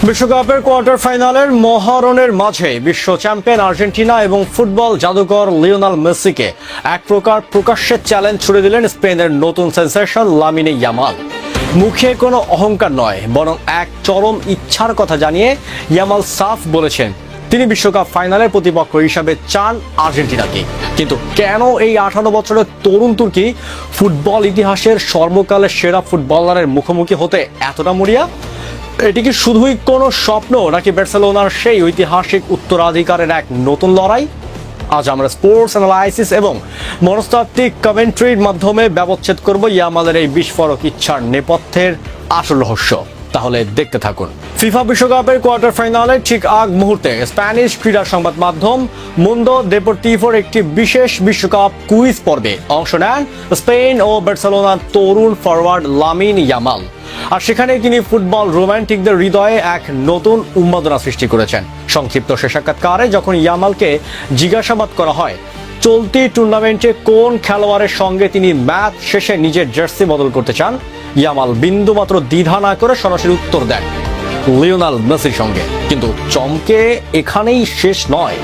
বিশ্বকাপের কোয়ার্টার ফাইনালের মহারণের মাঝে বিশ্ব চ্যাম্পিয়ন আর্জেন্টিনা এবং ফুটবল জাদুকর লিওনেল মেসিকে এক প্রকার প্রকাশ্যে চ্যালেঞ্জ ছুড়ে দিলেন স্পেনের নতুন সেন্সেশন লামিনে ইয়ামাল। মুখে কোনো অহংকার নয়, বরং এক চরম ইচ্ছার কথা জানিয়ে ইয়ামাল সাফ বলেছেন তিনি বিশ্বকাপ ফাইনালের প্রতিপক্ষ হিসাবে চান আর্জেন্টিনাকে। কিন্তু কেন এই 18 বছরের তরুণ তুর্কি ফুটবল ইতিহাসের সর্বকালের সেরা ফুটবলারের মুখোমুখি হতে এতটা মরিয়া? এটি কি শুধুই কোনো স্বপ্ন, নাকি বার্সেলোনার সেই ঐতিহাসিক উত্তরাধিকারের এক নতুন লড়াই? আজ আমরা স্পোর্টস অ্যানালাইসিস এবং মনস্তাত্ত্বিক কমেন্ট্রির মাধ্যমে ব্যবচ্ছেদ করব ইয়ামালের এই বিস্ফোরক ইচ্ছার নেপথ্যের আসল রহস্য। তাহলে দেখতে থাকুন। ফিফা বিশ্বকাপের কোয়ার্টার ফাইনালে ঠিক আগ মুহূর্তে স্প্যানিশ ক্রীড়া সংবাদ মাধ্যম মুন্দো দেপোর্টিভোর একটি বিশেষ বিশ্বকাপ কুইজ পর্বে অংশ নেন স্পেন ও বার্সেলোনার তরুণ ফরওয়ার্ড লামিন ইয়ামাল। আর সেখানে তিনি ফুটবল রোমান্টিকদের হৃদয়ে এক নতুন উন্মাদনা সৃষ্টি করেছেন। সংক্ষিপ্ত সে সাক্ষাৎকারে যখন ইয়ামালকে জিজ্ঞাসাবাদ করা হয় চলতি টুর্নামেন্টে কোন খেলোয়াড়ের সঙ্গে তিনি ম্যাচ শেষে নিজের জার্সি বদল করতে চান, ইয়ামাল বিন্দুমাত্র দ্বিধা না করে সরাসরি উত্তর দেন লিওনেল মেসির সঙ্গে। কিন্তু চমকে এখানেই শেষ নয়,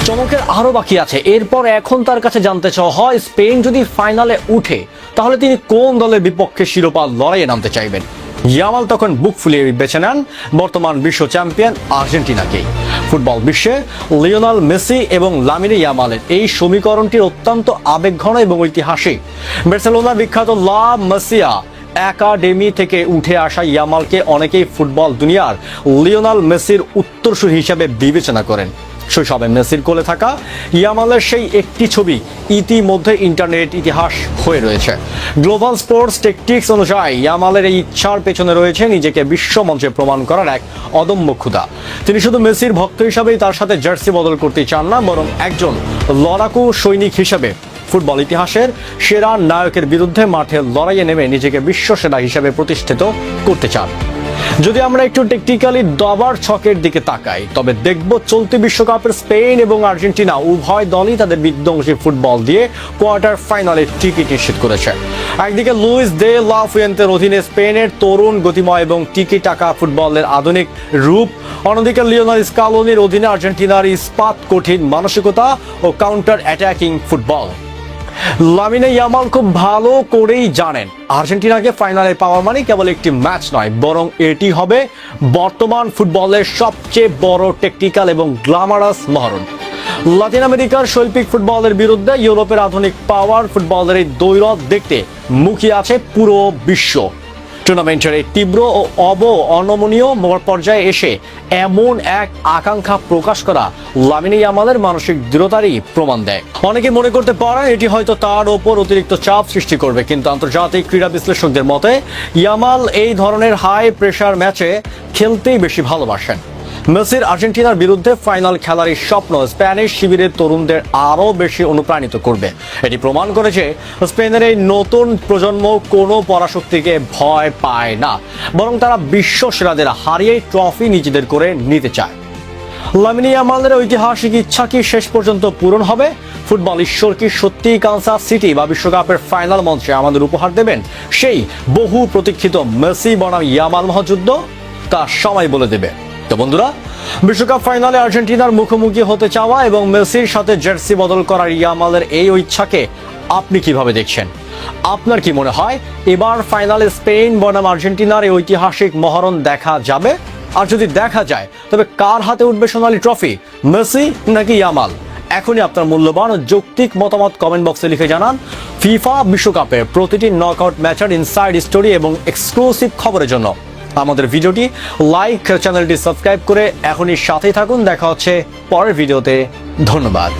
চমকের আরো বাকি আছে। এরপর এখন তার কাছে জানতে চাওয়া হয় স্পেন যদি ফাইনালে উঠে তাহলে তিনি কোন দলের বিপক্ষে শিরোপা লড়াইয়ে নামতে চাইবেন। ইয়ামাল তখন বুক ফুলিয়ে বেছে নেন বর্তমান বিশ্ব চ্যাম্পিয়ন আর্জেন্টিনাকেই। ফুটবল বিশ্বে লিওনেল মেসি এবং লামিনে ইয়ামালের এই সমীকরণটির অত্যন্ত আবেগঘন এবং ঐতিহাসিক। বার্সেলোনার বিখ্যাত লা মাসিয়া একাডেমি থেকে উঠে আসা ইয়ামালকে অনেকেই ফুটবল দুনিয়ার লিওনেল মেসির উত্তরসূরি হিসেবে বিবেচনা করেন। শৈশবে মেসির কোলে থাকা ইয়ামালের সেই একটি ছবি ইতিমধ্যে ইন্টারনেট ইতিহাস হয়ে রয়েছে। গ্লোবাল স্পোর্টস টেকটিক্স অনুযায়ী ইয়ামালের এই ইচ্ছার পেছনে রয়েছে নিজেকে বিশ্ব মঞ্চে প্রমাণ করার এক অদম্য ক্ষুধা। তিনি শুধু মেসির ভক্ত হিসাবেই তার সাথে জার্সি বদল করতে চান না, বরং একজন লড়াকু সৈনিক হিসেবে ফুটবল ইতিহাসের সেরা নায়কের বিরুদ্ধে মাঠে লড়াইয়ে নেমে নিজেকে বিশ্ব সেরা হিসেবে প্রতিষ্ঠিত করতে চান। যদি আমরা একটু টেকনিক্যালি দাবার ছকের দিকে তাকাই, তবে দেখব চলতি বিশ্বকাপের স্পেন এবং আর্জেন্টিনা উভয় দলই তাদের বিধ্বংসী ফুটবল দিয়ে কোয়ার্টার ফাইনালে টিকিট নিশ্চিত করেছে। একদিকে লুইস দে লা ফুয়েন্তের অধীনে স্পেনের তরুণ গতিময় এবং টিকি টাকা ফুটবলের আধুনিক রূপ, অন্যদিকে লিওনেল স্কালোনির অধীনে আর্জেন্টিনার ইস্পাত কঠিন মানসিকতা ও counter attacking football. Lamine Yamal খুব ভালো করেই জানেন আর্জেন্টিনাকে ফাইনালে পাওয়া মানে কেবল একটি ম্যাচ নয়, বরং এটি হবে বর্তমান ফুটবলের সবচেয়ে বড় টেকনিক্যাল এবং গ্ল্যামারাস মহরণ। লাতিন আমেরিকার শৈল্পিক ফুটবলের বিরুদ্ধে ইউরোপের আধুনিক পাওয়ার ফুটবলের এই দ্বৈরথ দেখতে মুখিয়ে আছে পুরো বিশ্ব। টুর্নামেন্টের এই তীব্র ও অনমনীয় পর্যায়ে এসে এমন এক আকাঙ্ক্ষা প্রকাশ করা লামিনে ইয়ামালের মানসিক দৃঢ়তারই প্রমাণ দেয়। অনেকে মনে করতে পারে এটি হয়তো তার ওপর অতিরিক্ত চাপ সৃষ্টি করবে, কিন্তু আন্তর্জাতিক ক্রীড়া বিশ্লেষকদের মতে ইয়ামাল এই ধরনের হাই প্রেশার ম্যাচে খেলতেই বেশি ভালোবাসেন। মেসির আর্জেন্টিনার বিরুদ্ধে ফাইনাল খেলার এই স্বপ্ন স্প্যানিশ শিবিরের তরুণদের আরও বেশি অনুপ্রাণিত করবে। এটি প্রমাণ করেছে স্পেনের এই নতুন প্রজন্ম কোনো পরাশক্তিকে ভয় পায় না, বরং তারা বিশ্ব সেরাদের হারিয়ে ট্রফি নিজেদের করে নিতে চায়। লামিনে ইয়ামালের ঐতিহাসিক ইচ্ছা কি শেষ পর্যন্ত পূরণ হবে? ফুটবল ঈশ্বর কি সত্যি কানসাস সিটি বা বিশ্বকাপের ফাইনাল মঞ্চে আমাদের উপহার দেবেন সেই বহু প্রতীক্ষিত মেসি বনাম ইয়ামাল মহাযুদ্ধ? তা সময় বলে দেবে। তো বন্ধুরা, বিশ্বকাপ ফাইনালে আর্জেন্টিনার মুখোমুখি হতে চাওয়া এবং মেসির সাথে জার্সি বদল করার ইয়ামালের এই ইচ্ছাকে আপনি কিভাবে দেখছেন? আপনার কি মনে হয় এবার ফাইনালে স্পেন বনাম আর্জেন্টিনার এই ঐতিহাসিক মহরণ দেখা যাবে? আর যদি দেখা যায় তবে কার হাতে উঠবে সোনালী ট্রফি, মেসি নাকি ইয়ামাল? এখনই আপনার মূল্যবান ও যৌক্তিক মতামত কমেন্ট বক্সে লিখে জানান। ফিফা বিশ্বকাপের প্রতিটি নকআউট ম্যাচের ইনসাইড স্টোরি এবং এক্সক্লুসিভ খবরের জন্য আমাদের ভিডিওটি লাইক, চ্যানেলটি সাবস্ক্রাইব করে এখনই সাথেই থাকুন। দেখা হচ্ছে পরের ভিডিওতে। ধন্যবাদ।